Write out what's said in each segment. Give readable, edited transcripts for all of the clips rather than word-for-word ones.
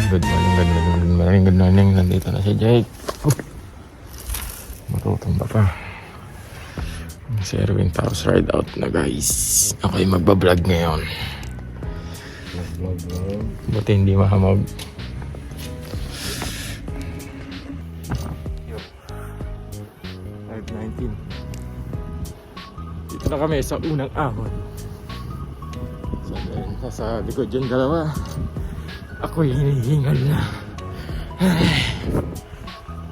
Good morning, good morning, good morning, good morning. Nandito na si Jake. Matutumba pa. Si Erwin Taos ride out na guys. Ako'y magbablog ngayon. Buti hindi mahamog. Yo. 5:19. Dito na kami sa unang ahon. Sa likod yung dalawa. Ako'y hinihingal na.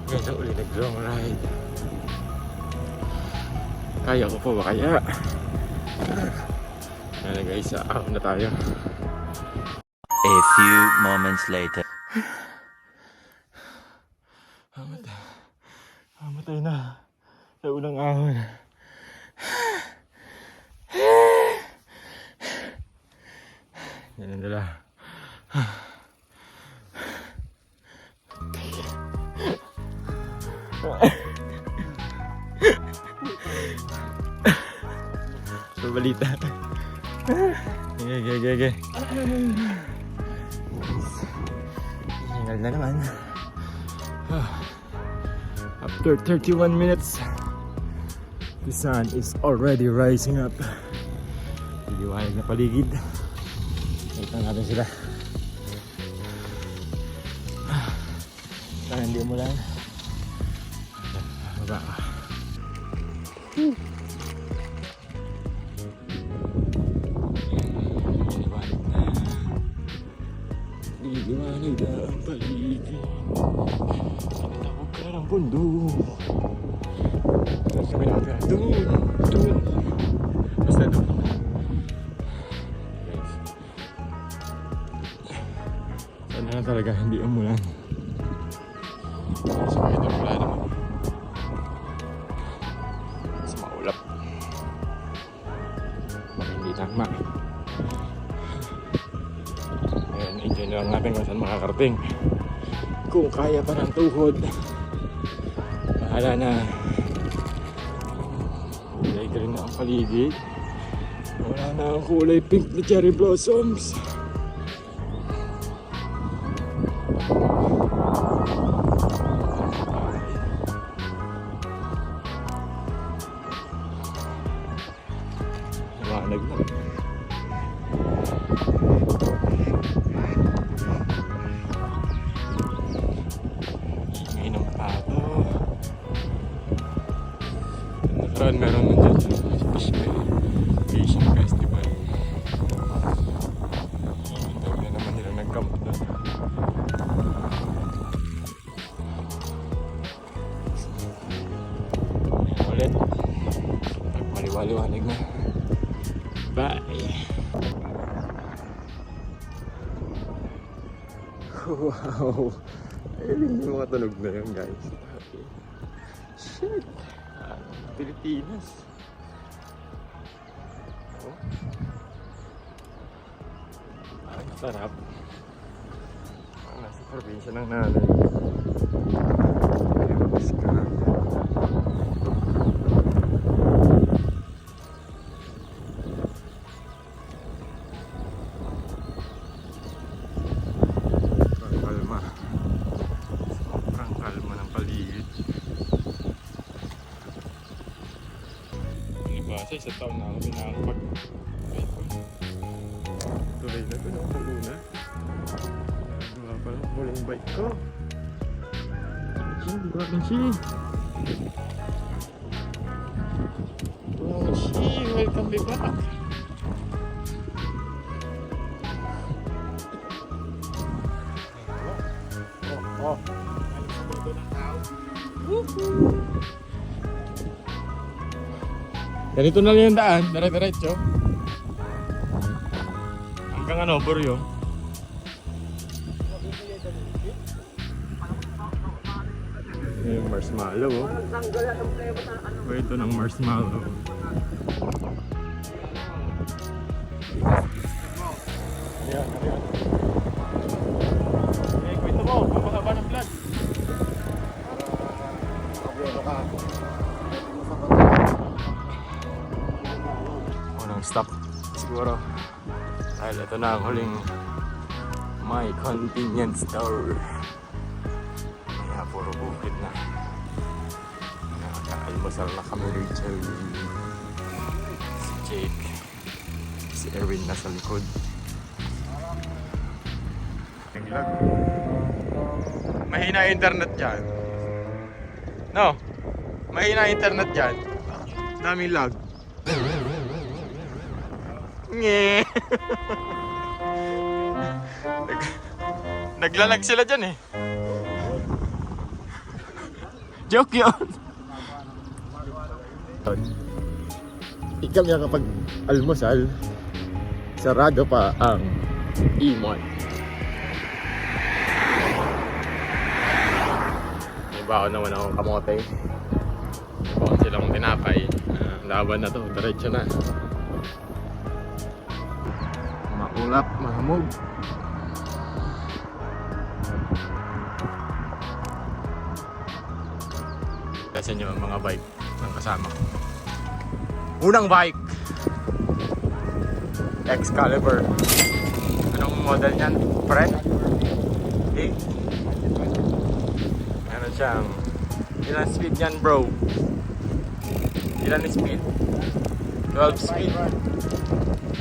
Ngayon na uli nag-long ride. Kaya ko po ba kaya? Ano guys, ahon na tayo. A few moments later. Amatay na sa unang ahon. Yan ang dala. So balita. Okay. Hingal na naman. After 31 minutes, the sun is already rising up. Liwanag na paligid. Kita natin sila. Sana hindi umulan. Baba ka. Liwanag na ang paligid. Tinatawag ka ng pundo. Sabi natin, doon. Basta doon. Sana na talaga hindi umulan. So kahit wala naman. Mas maulap. Baka hindi tama. Ayan, enjoy na lang natin kung saan makakarating. Kung kaya pa ng tuhod. Bahala na. Kulay green na ang paligid. Wala na ang kulay pink na cherry blossoms. Liwanag na. Ingay ng pato. Nakaraan meron nun dyan sa Fishing Festival. Hindi na naman nila nag-camp doon. Ulit. Maliwaliwanag na. Bye! Wow! Ayun yung mga tunog na yun guys. Okay. Shit! Pilipinas. Oh. Ang sarap. Nasa probinsya ng nanay. Ayun, iska. Kasi sa taon na ako pinakapag tuloy na ito ng pag-una. Nga pala huling bike ko. Hindi ko akin siya. Oh shit, welcome me back. Oh. Woohoo! Ganito na lang yung daan, dire-diretso. Hanggang ano, Boryo. Yung marshmallow, oh. Ito ng marshmallow. Ayan. Kwento mo, papahaba ng vlog. Stop siguro dahil ito na ang huling My convenience store. Kaya puro bukid na. Nakaka-almusal na kami, Rachel. Si Jake. Si Erwin nasa likod. Mahina internet dyan. No? Mahina internet dyan. Daming lag. Nge. Naglalag sila dyan eh. Joke yun. Ikaw niya kapag almusal, sarado pa ang E-Mart. May baon naman akong kamote. May baon silang tinapay. Laban na to, diretso na. Maulap, mahamog. Kasi nyo ang mga bike ng kasama ko. Unang bike, Excalibur. Anong model niyan, pre? Okay. Meron siyang ilan speed yan, bro? Ilan speed? 12 speed.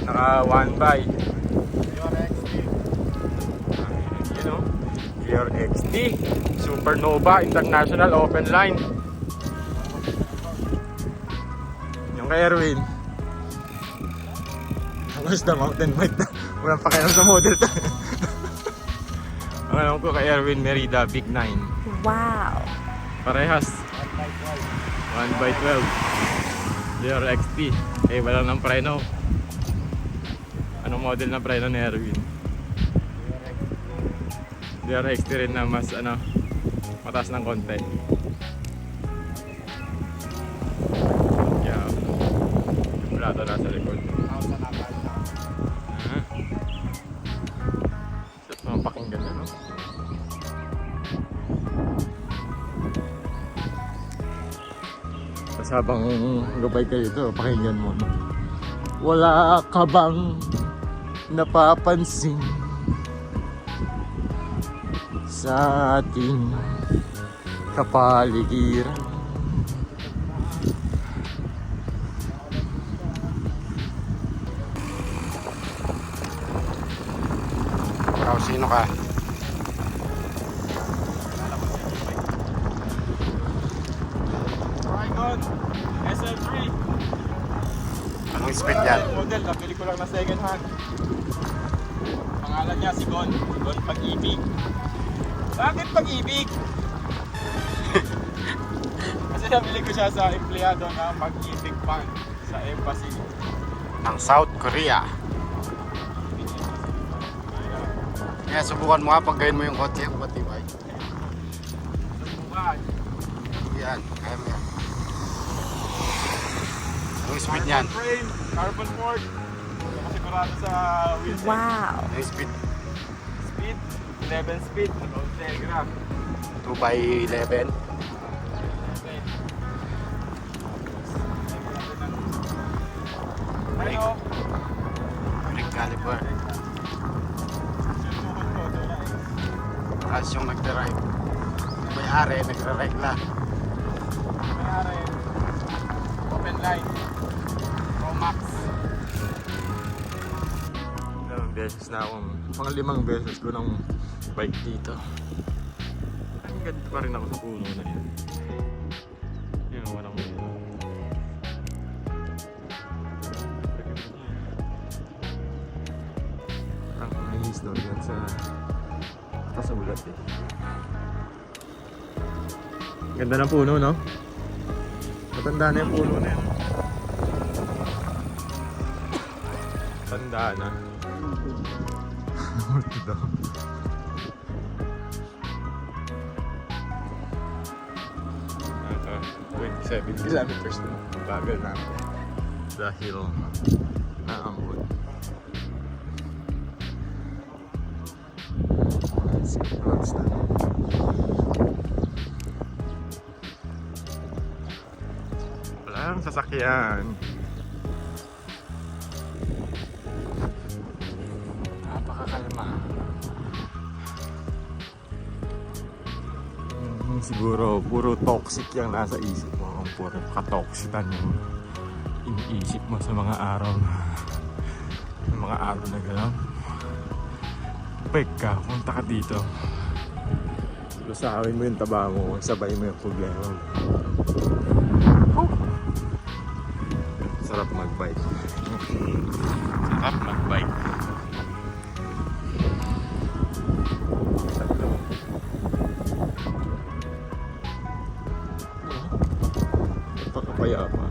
Naka 1 by you know, GRXT Supernova International Open Line. Yung kay Erwin, hangos na mountain bike na. Walang pakialam sa model to. Ang alam ko kay Erwin, Merida Big 9. Wow! Parehas 1 by 12 GRXT. Eh wala ng preno. Anong model na preno ni Erwin? DRXT rin na mas mataas ng konti. Yeah. Yung plato nasa likod. Sarap naman pakinggan na, no? Tapos habang gabay ka dito, pakinggan mo, no? Wala ka bang napapansin sa ating kapaligiran? Ikaw, sino ka? Trigon SL3. Anong speed yan? Model, nabili ko lang na second hand. Pangalan niya si Gon. Gon Pag-ibig. Bakit Pag-ibig? Kasi nabili ko siya sa empleyado na Pag-ibig fan sa embassy. Ng South Korea. Kaya subukan mo nga pag gayin mo yung kotse yung matibay. Subukan. Yan, kaya mo yan. Anong speed niyan? Carbon frame, carbon fork. Nakasigurado sa wheel. Wow! Anong speed? Speed, 11 speed. About telegraph. 2x11. Ano? Brake caliper. Tapos yung nagdrive. May-ari, nagre-regla. Mayari, open line, Pro Max. Ilang beses na akong, mga 5 beses ko ng bike dito. Ang ganito pa rin ako sa puno na yun. Yun, walang mga. Ang mahis daw yan sa atas sa ulat eh. Ganda ng puno, no? Matanda na yung puno na yun. Tanda na. Ito daw. Naka 27 kilometers na. Bagal na. Dahil naambon. Let's see what's that. Walang sasakyan. Napakakalma. siguro puro toxic yung nasa isip mo. Puro katoxican yung iniisip mo sa mga araw na gano'n. Bike ka, punta ka dito. Lusawin mo yung taba mo, sabay mo yung problema mo. Sarap magbike. Sarap magbike. Napakapayapa.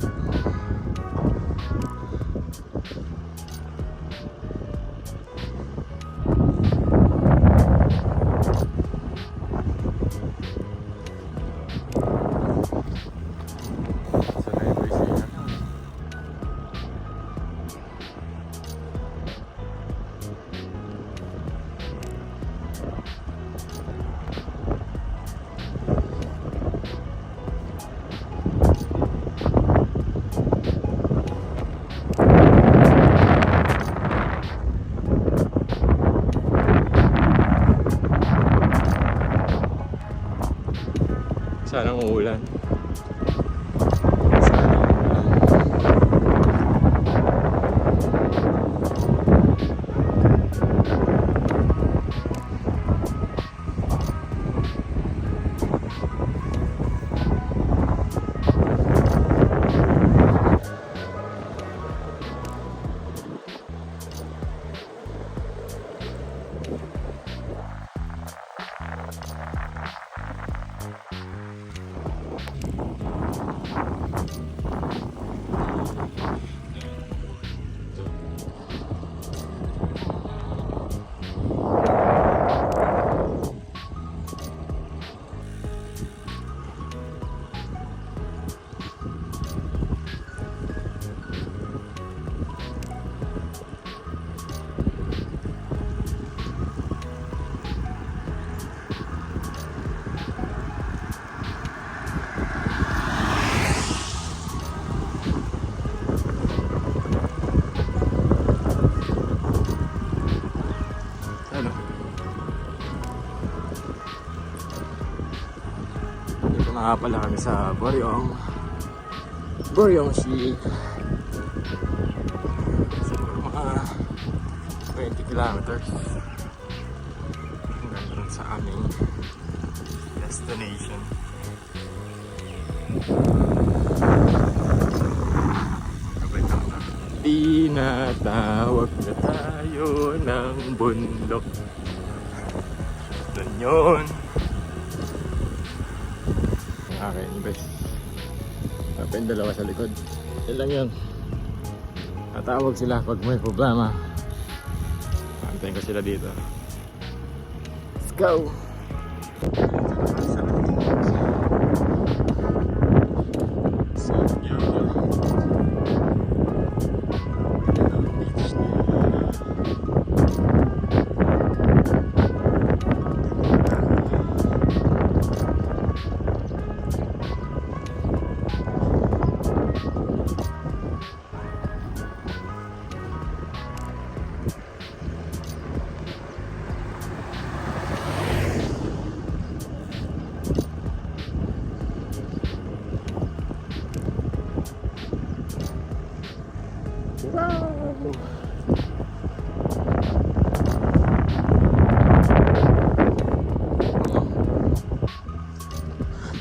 Sanang uulan. Sanang uulan. Ano? Dito na nga pala kami sa Boryong Sea. Siguro mga 20 kilometers hanggang dun sa aming destination. Tinatawag na tayo ng bundok. Doon yun. Ang akin, best. Tapos yung dalawa sa likod. Yan lang yun. Tatawag sila pag may problema. Antayin ko sila dito. Let's go!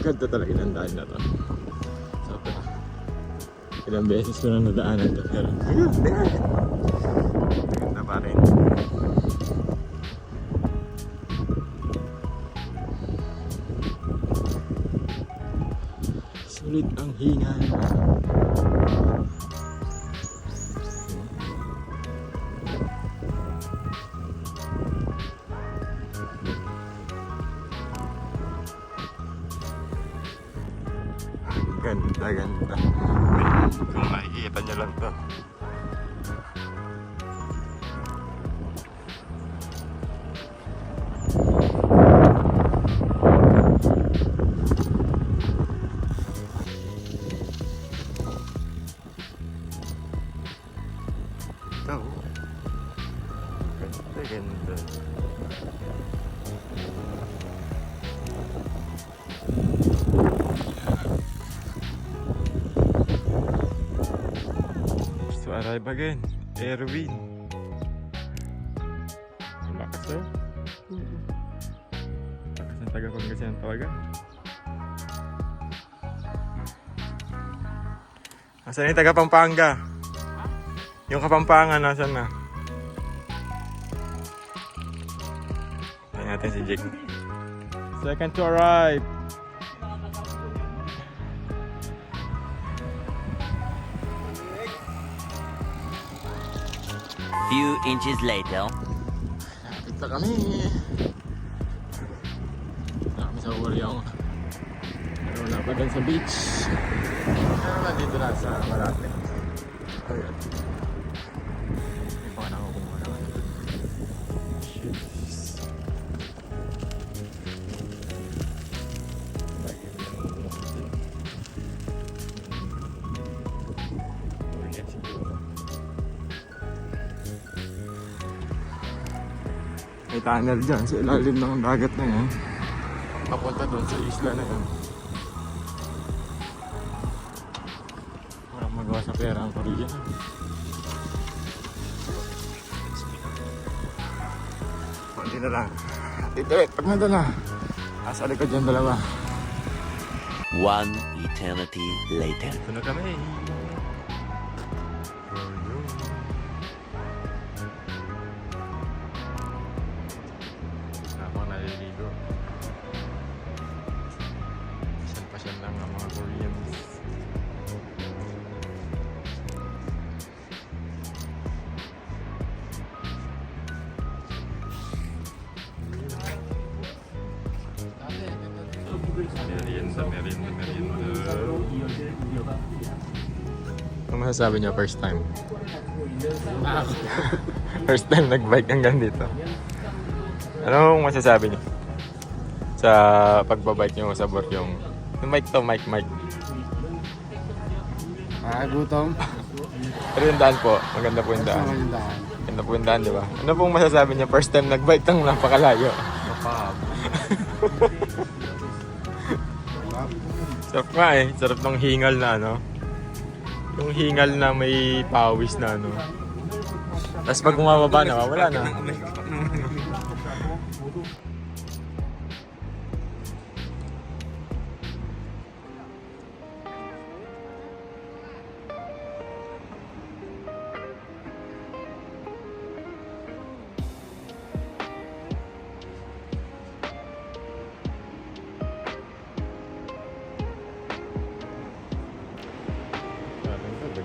Ganda talaga ng daan na to. Sobra. Ilang beses ko na nadaanan to. Pero ganda pa rin. Sulit ang hinga. Ganda, ganda. Kung makikita nyo lang to. Ito. Ganda, ganda. Arrive again. Erwin. Ang lakas oh. Lakas ng taga Pangasinan talaga. Asan yung taga Pampanga? Yung Kapampangan, nasan na? Tayo natin si Jake. Second to arrive. Few inches later. Lapit na kami. Kami sa Oriong. Pero wala pa dun sa beach. Pero nandito na sa Malate. Ayan. Hindi pa na ako kumuha naman. Shit. May tunnel dyan sa ilalim ng dagat na yan. Papunta doon sa isla na yan. Walang magawa sa pera ang Korea. Kunti na lang. Titirit, pag nandun na. Nasa likod yung dalawa. One eternity later. Ito na kami. Ako naliligo. Pasyal lang ang mga Koreans. Merienda. Ano masasabi niyo first time? First time nag-bike hanggang dito. Ano masasabi niyo? Sa pagbabike niyo sa Boryong. Yung mic to, mic. Gutom. Pero yung daan po, maganda po yung daan. Maganda po yung daan, di ba? Ano pong masasabi niyo first time nag-bike tang napakalayo? Kapag. Sarap nga eh. Sarap ng hingal na ano. Yung hingal na may pawis na ano. Tapos pag bumababa na, wala na.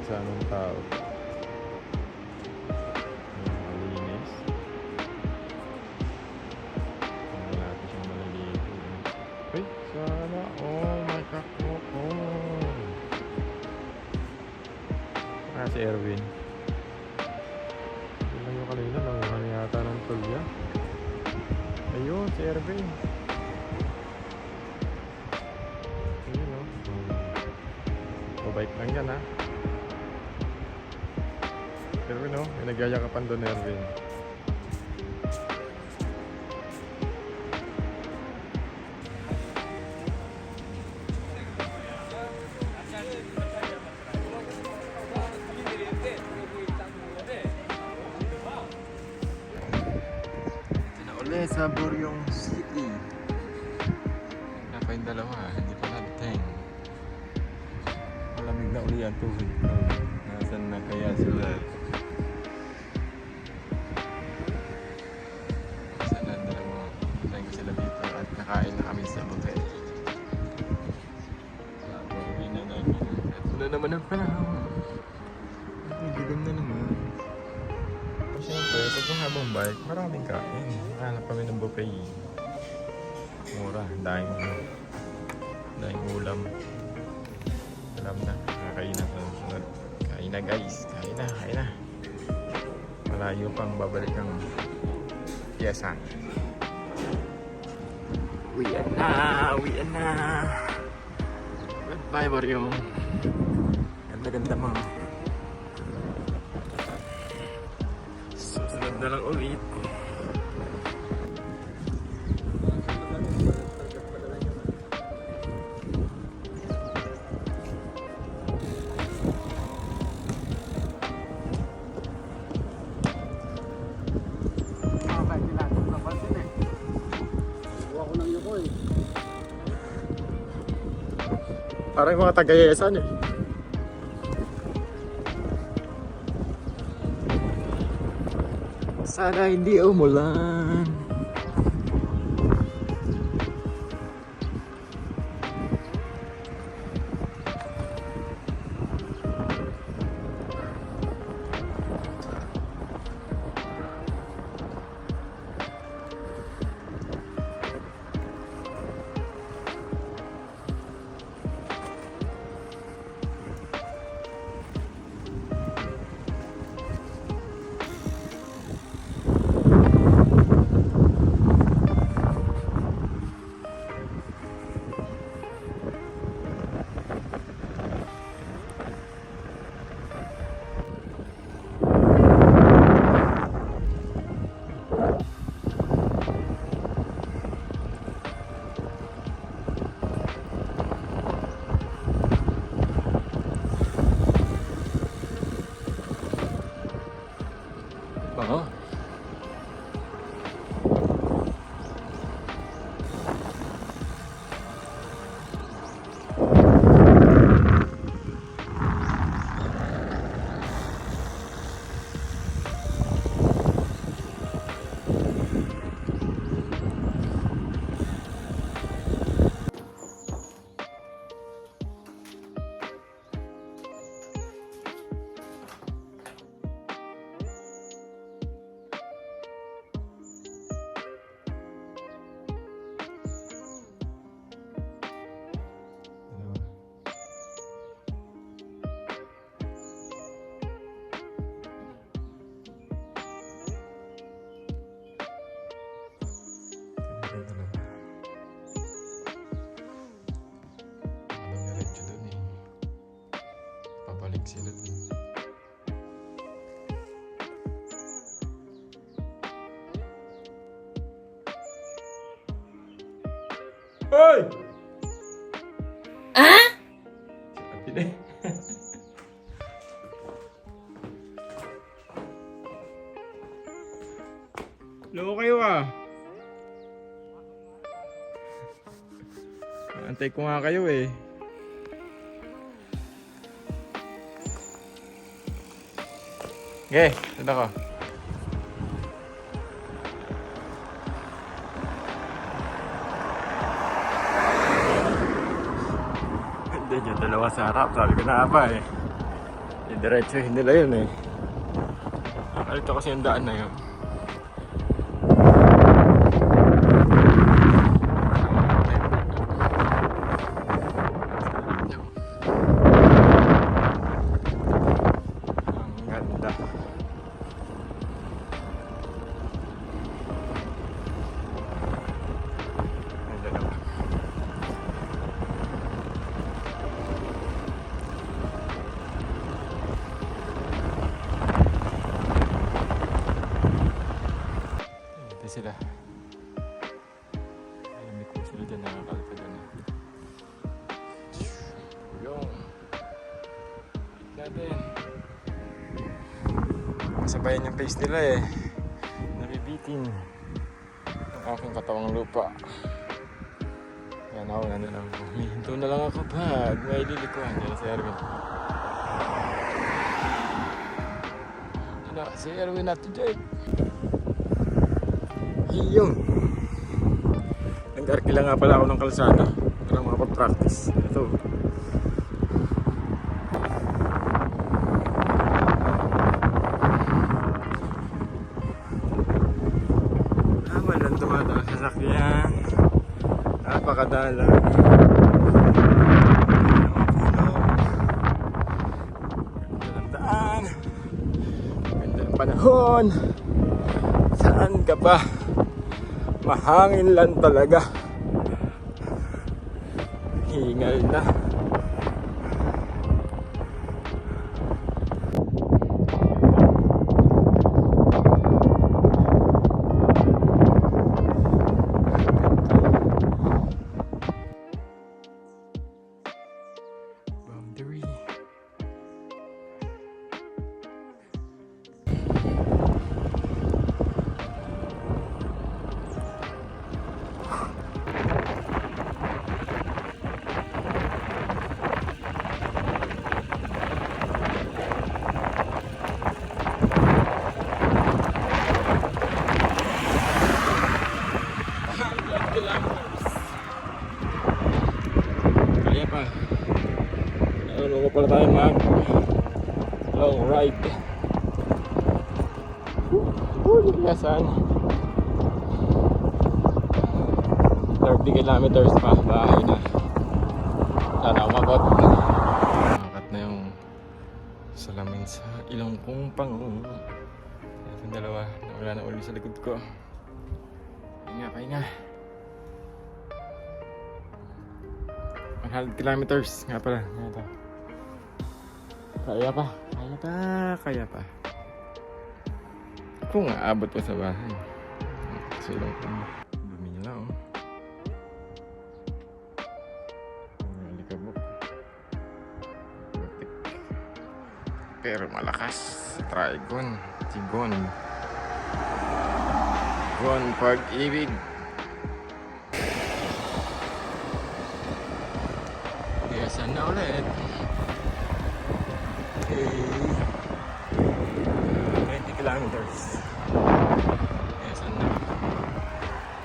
Ng tao. Malinis. Wala natin siyang maliligo. Ay, sana. Oh, my kakoko. Si Erwin. Tingnan nyo kanina, nanguha niya yata ng tulya. Ayun, si Erwin. Ayun, oh. Babike lang yan, ha. Erwin, no? May nagyayakapan doon, Erwin. Ito na ulit sa Boryong City. Napa yung dalawa, hindi pa natin. Malamig na uli ang tubig. Nasaan na kaya sila? Kain na kami sa buffet. Uwi na namin. Ito na naman ang panahon. Nagigam na naman. Siyempre, pag yung habang bike, maraming kain. Hanap kami ng buffet. Mura, daing ulam. Alam na, kakain na sa sunod. Kain na guys, kain na. Malayo pang babalik ang piyesa. Uwian na. Goodbye, Boryong. Ganda mo. Susunod na lang ulit. Parang yung mga tagayesan eh. Sana hindi umulan. Oo. Pabalik sila dun. Hoy! Sabi na. Loko kayo ah. Antay ko nga kayo eh. Okay, ito ko. Hindi yung dalawa sa harap, sabi ko na ba eh. Diretsuhin nila yun eh. Nakalito kasi yung daan na yun. Ang ganda. Ang dalawa. Ito sila. Alam ko sila dyan nakakalpa dyan. Yung natin. Kasabayan yung pace nila eh. Nabibitin ang aking katawang lupa. Yan ako na lang. Huminto na lang ako pag may lilikuhan. Yan si Erwin. Yan si Erwin natin dyan. Iyong. Nag-arkila nga pala ako ng kalsada para makapag-practice. Ito. Walang dumadaan sa sasakyan. Napakadalang. Ganda ng daan. Ganda ng panahon. Saan ka ba? Mahangin lang talaga. Hingal na. Boundary. pala tayo mag long ride. Ligasan. 30 kilometers pa, bahay na. Sana umagot. Umakat na yung salamin sa ilong kong pango. Yung dalawa, nawala na uli sa likod ko. Pahinga. 100 kilometers nga pala. Ito. Kaya pa. Kung aabot pa sa bahay. Sa ilong kong dumi nila, oh. Alikabok. Pero malakas. Trigon. Tigon. Gon pag-ibig. Biyasan na ulit. Okay. 20 kilometers. Biyasan na.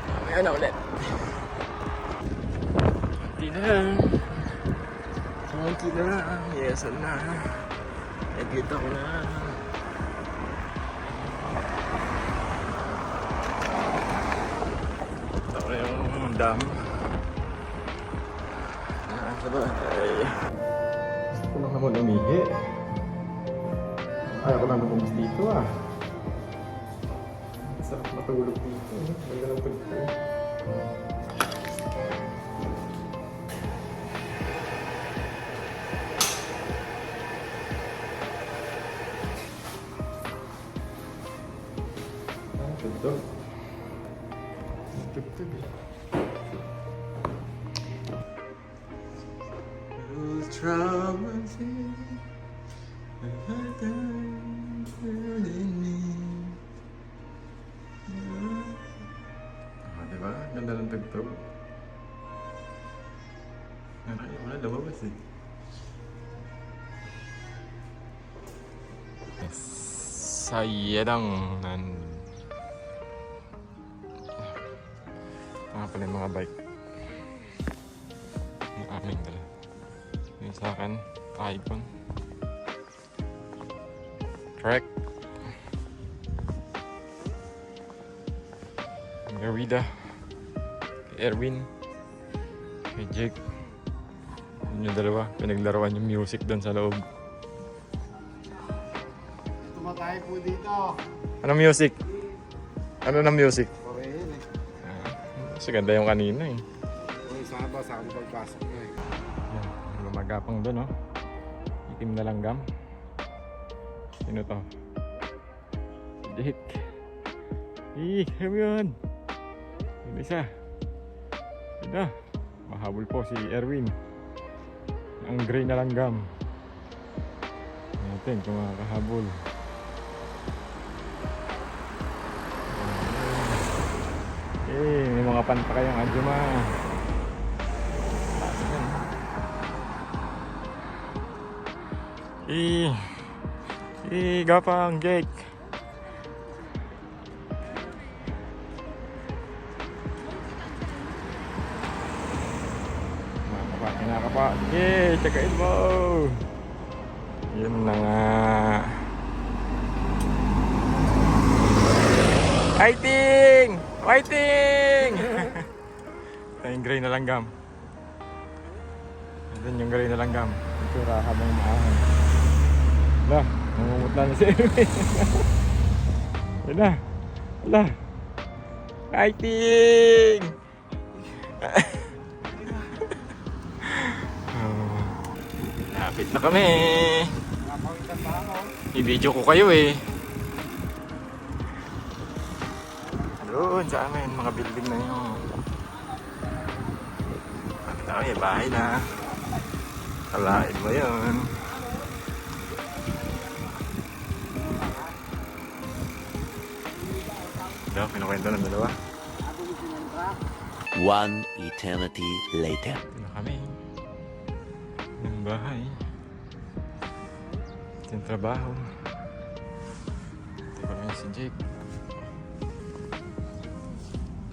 Mamaya na ulit. Konti na lang. Biyasan na. Nakikita ko na. Yung dam. Sabay. Gusto ko lang naman umihi. Ayaw ko lang nabumas dito, ah. Sarap matulog dito. Ganda ng pagkain. Tugtog. Tugtog eh. Troubles in me. Diba? Ganda ng tugtog. Wala lumabas eh. Sayedang nan. Mga pala yung mga bike. Yung aming dala. Yung sa akin, icon. Correct. Kay Rida. Kay Erwin. Kay Jake. Yun yung dalawa. Pinaglaruan yung music doon sa loob. Tumatay po dito. Anong music? Ano ng music? Korean eh. Kasi ganda yung kanina eh. Kung saan ba, saan pagpasok na eh. Yan, lumagapang doon, oh. Itim na langgam. Sino to? Si Jake. Kami yun. Yung isa. Yun na. Mahabol po si Erwin. Ang gray na langgam. Natin kung makakahabol. May mga panta kayong adjuma. Gapang Jake. Kinakapa. Sige, tsagain mo. Yun na nga. Fighting! Fighting! Ito yung gray na langgam. Ito yung gray na langgam. Ito habang maahan. Wala, namumutla na si Erwin. Wala. Fighting! Lapit na kami. I-video ko kayo eh. Doon sa amin, mga building na yun. Lapit na kami, bahay na. Kalain mo yun. Ito, pinukwento ng dalawa. One eternity later. Ito na kami. Ng bahay. Ito yung trabaho. Ito kami si Jake.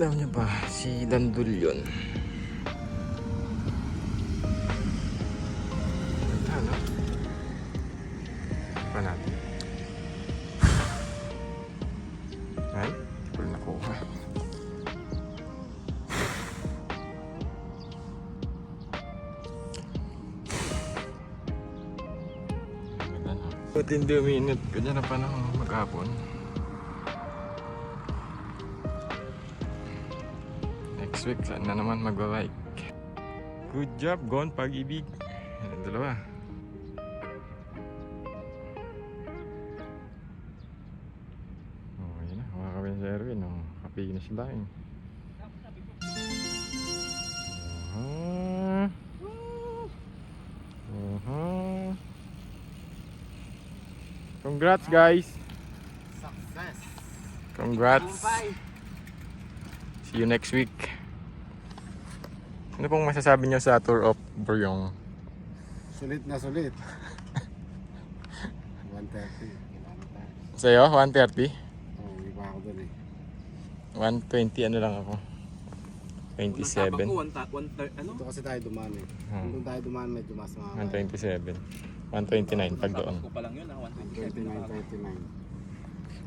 Alam niyo ba, si Dandul yun. Ganda, no? Pati hindi uminit. Ganyan na panahon maghapon. Next week, saan na naman magbabike. Good job, Gon Pag-ibig. Yan ang dalawa. Oh, yun na. Hawakan kami sa Erwin. Oh. Kapinis lang. Congrats guys. Success! Congrats. See you next week. Ano pong masasabi niyo sa tour of Buryong? Sulit na sulit. 130. Sa'yo, 130? Oo, iba ako dun eh. 120 ano lang ako. 27. Dito kasi tayo dumaan eh. Doon tayo dumaan medyo mas mga 127. 129 pag doon. Ko pa lang yun, 127 na 29, 39.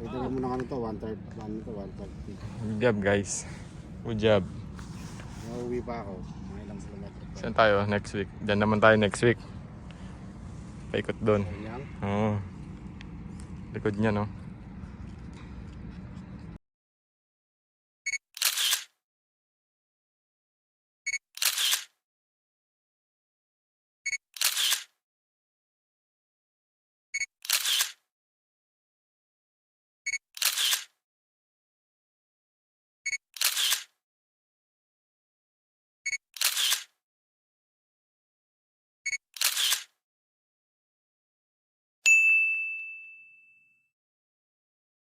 Pwede mo na kanito, 130. Good job guys. Good job. Nauwi pa ako. Mga ilang kilometro pa. Saan tayo next week? Diyan naman tayo next week. Paikot doon. Yan. Oo. Likod niya no.